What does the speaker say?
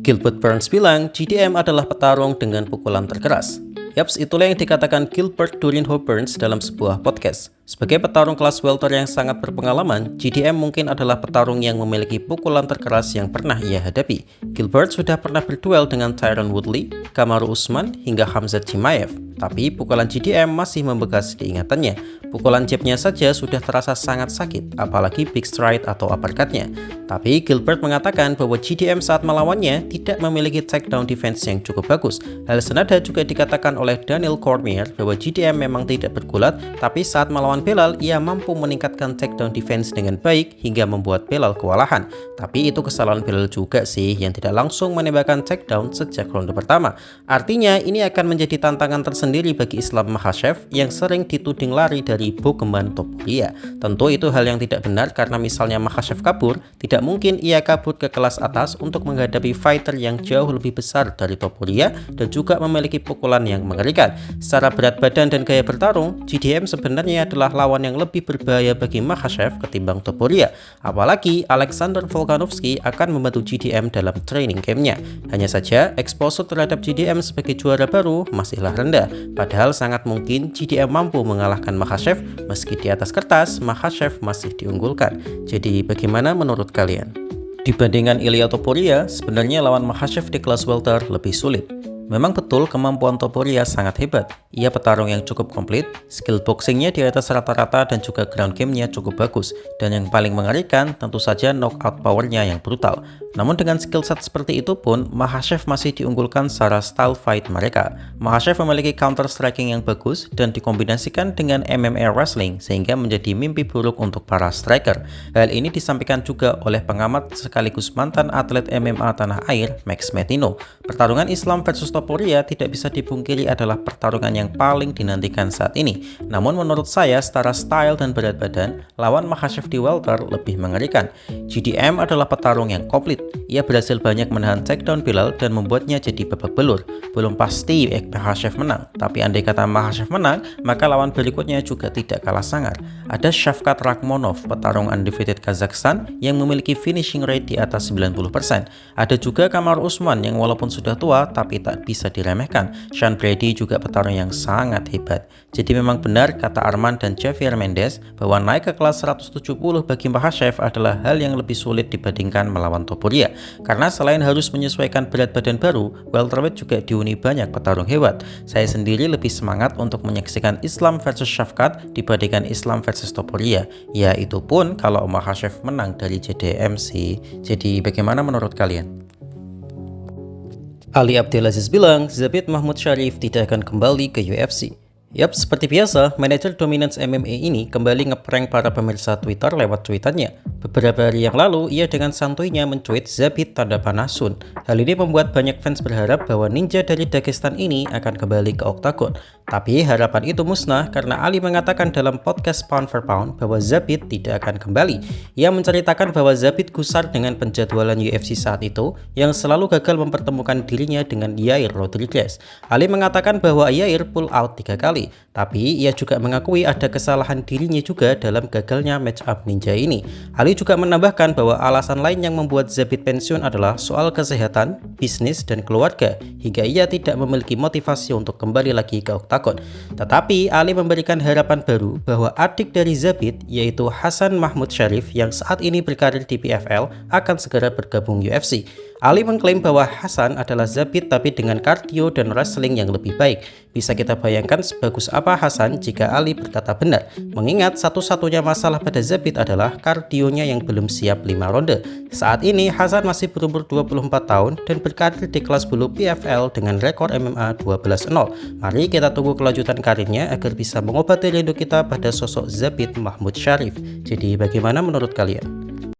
Gilbert Burns bilang GDM adalah petarung dengan pukulan terkeras. Yaps, itulah yang dikatakan Gilbert Durinho Burns dalam sebuah podcast. Sebagai petarung kelas welter yang sangat berpengalaman, GDM mungkin adalah petarung yang memiliki pukulan terkeras yang pernah ia hadapi. Gilbert sudah pernah berduel dengan Tyron Woodley, Kamaru Usman, hingga Khamzat Chimaev. Tapi pukulan GDM masih membekas di ingatannya. Pukulan jabnya saja sudah terasa sangat sakit, apalagi big stride atau uppercutnya. Tapi Gilbert mengatakan bahwa GDM saat melawannya tidak memiliki takedown defense yang cukup bagus. Hal senada juga dikatakan oleh Daniel Cormier bahwa GDM memang tidak bergulat, tapi saat melawan Belal, ia mampu meningkatkan takedown defense dengan baik hingga membuat Belal kewalahan. Tapi itu kesalahan Belal juga sih, yang tidak langsung menembakkan takedown sejak ronde pertama. Artinya ini akan menjadi tantangan tersendiri bagi Islam Makhachev yang sering dituding lari dari Bogeman Topuria. Tentu itu hal yang tidak benar karena misalnya Makhachev kabur, tidak mungkin ia kabur ke kelas atas untuk menghadapi fighter yang jauh lebih besar dari Topuria dan juga memiliki pukulan yang mengerikan. Secara berat badan dan gaya bertarung, GDM sebenarnya adalah lawan yang lebih berbahaya bagi Makhachev ketimbang Topuria. Apalagi Alexander Volkanovski akan membantu GDM dalam training campnya. Hanya saja, exposure terhadap GDM sebagai juara baru masihlah rendah. Padahal sangat mungkin GDM mampu mengalahkan Makhachev, meski di atas kertas Makhachev masih diunggulkan. Jadi bagaimana menurut kalian? Dibandingkan Ilia Topuria, sebenarnya lawan Makhachev di kelas welter lebih sulit. Memang betul kemampuan Topuria sangat hebat. Ia petarung yang cukup komplit, skill boxingnya di atas rata-rata dan juga ground game-nya cukup bagus. Dan yang paling mengerikan tentu saja knockout power-nya yang brutal. Namun dengan skill set seperti itu pun, Makhachev masih diunggulkan secara style fight mereka. Makhachev memiliki counter striking yang bagus dan dikombinasikan dengan MMA wrestling sehingga menjadi mimpi buruk untuk para striker. Hal ini disampaikan juga oleh pengamat sekaligus mantan atlet MMA tanah air, Max Metino. Pertarungan Islam versus Topuria tidak bisa dipungkiri adalah pertarungan yang paling dinantikan saat ini. Namun menurut saya secara style dan berat badan, lawan Makhachev di welter lebih mengerikan. GDM adalah petarung yang komplit. Ia berhasil banyak menahan takedown Belal dan membuatnya jadi babak belur. Belum pasti Makhachev menang, tapi andai kata Makhachev menang, maka lawan berikutnya juga tidak kalah sangar. Ada Shavkat Rakhmonov, petarung undefeated Kazakhstan yang memiliki finishing rate di atas 90%. Ada juga Kamaru Usman yang walaupun sudah tua tapi tak bisa diremehkan. Sean Brady juga petarung yang sangat hebat. Jadi memang benar kata Arman dan Javier Mendez bahwa naik ke kelas 170 bagi Makhachev adalah hal yang lebih sulit dibandingkan melawan Topuria. Karena selain harus menyesuaikan berat badan baru, welterweight juga dihuni banyak petarung hebat. Saya sendiri lebih semangat untuk menyaksikan Islam versus Shavkat dibandingkan Islam versus Topuria. Ya itu pun kalau Makhachev menang dari JDM sih. Jadi bagaimana menurut kalian? Ali Abdelaziz bilang Zabit Mahmud Sharif tidak akan kembali ke UFC. Yap, seperti biasa, manajer Dominance MMA ini kembali ngeprank para pemirsa Twitter lewat tweetannya. Beberapa hari yang lalu, ia dengan santuinya mencuit Zabit tanda panah Sun. Hal ini membuat banyak fans berharap bahwa ninja dari Dagestan ini akan kembali ke oktagon. Tapi harapan itu musnah karena Ali mengatakan dalam podcast Pound for Pound bahwa Zabit tidak akan kembali. Ia menceritakan bahwa Zabit gusar dengan penjadwalan UFC saat itu yang selalu gagal mempertemukan dirinya dengan Yair Rodriguez. Ali mengatakan bahwa Yair pull out 3 kali. Tapi ia juga mengakui ada kesalahan dirinya juga dalam gagalnya match up ninja ini. Ali juga menambahkan bahwa alasan lain yang membuat Zabit pensiun adalah soal kesehatan, bisnis, dan keluarga, hingga ia tidak memiliki motivasi untuk kembali lagi ke oktagon. Tetapi Ali memberikan harapan baru bahwa adik dari Zabit, yaitu Hasan Mahmud Sharif yang saat ini berkarir di PFL, akan segera bergabung UFC. Ali mengklaim bahwa Hasan adalah Zabit tapi dengan kardio dan wrestling yang lebih baik. Bisa kita bayangkan sebagus apa Hasan jika Ali berkata benar. Mengingat satu-satunya masalah pada Zabit adalah kardionya yang belum siap 5 ronde. Saat ini Hasan masih berumur 24 tahun dan berkarir di kelas bulu PFL dengan rekor MMA 12-0. Mari kita tunggu kelanjutan karirnya agar bisa mengobati rindu kita pada sosok Zabit Mahmud Sharif. Jadi bagaimana menurut kalian?